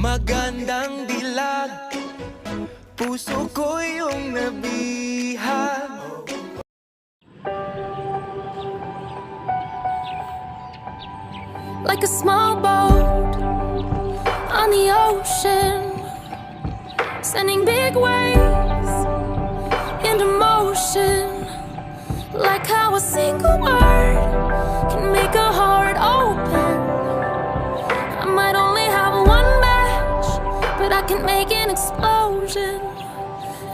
Magandang dilag, puso ko yung nabihag. Like a small boat on the ocean, sending big waves into motion. Like how a single word can make a heart open. I might only have one match, but I can make an explosion.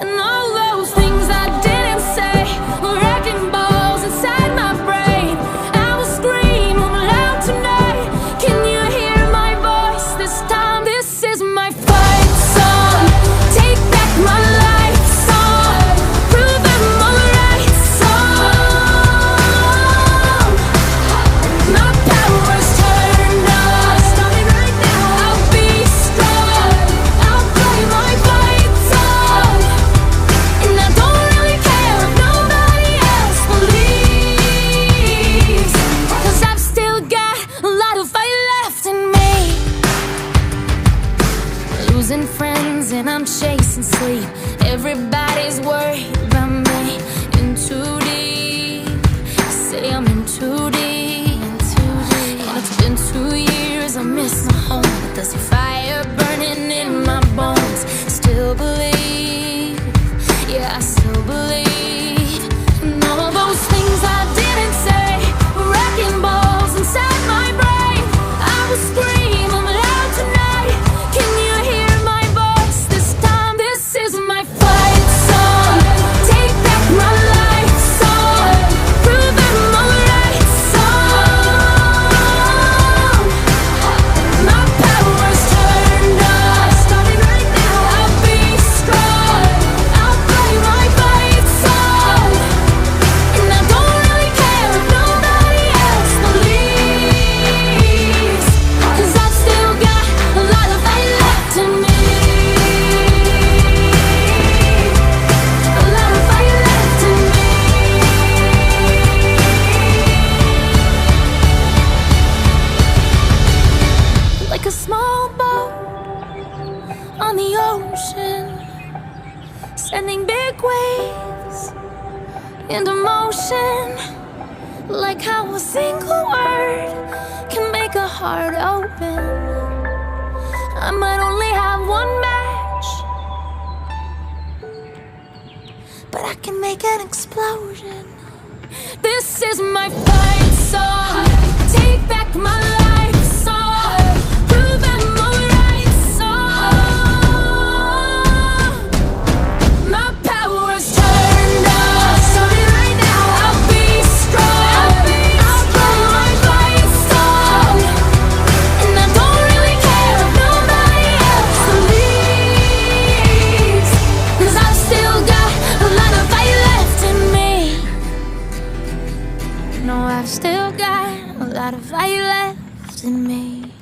And all those things I didn't say were wrecking balls inside my brain. I will scream loud tonight. Can you hear my voice this time? This is my fight song. Take back my life song. Prove I'm alright song. My power's turned on. Starting right now. I'll be strong. I'll play my fight song. And I don't really care if nobody else believes, 'cause I've still got a lot of fight left in me. Losing friends and I'm chasing sleep. Everybody's worried about me. In too deep. Say I'm in too deep. And it's been 2 years, I miss my home, but there's a fire burning in my bones. Still believe, yeah, I still believe. And all those things I didn't say were wrecking balls inside my brain. I will scream loud tonight. Can you hear my voice this time? This is my fight song. Take back my life song. Prove I'm alright song. My power's turned on. Starting right now. I'll be strong. I'll play my fight song. And I don't really care if nobody else believes, 'cause I've still got a lot of fight left in me. A lot of fight left in me. Like a small boat on the ocean, sending big waves into motion. Like how a single word can make a heart open. I might only have one match, but I can make an explosion. This is my fight song. Take back my life song. Prove I'm alright song. My power's turned on. Starting right now. I'll be strong. I'll play my fight song. And I don't really care if nobody else believes, 'cause I've still got a lot of fight left in me. No, I've still got a lot of fight left in me.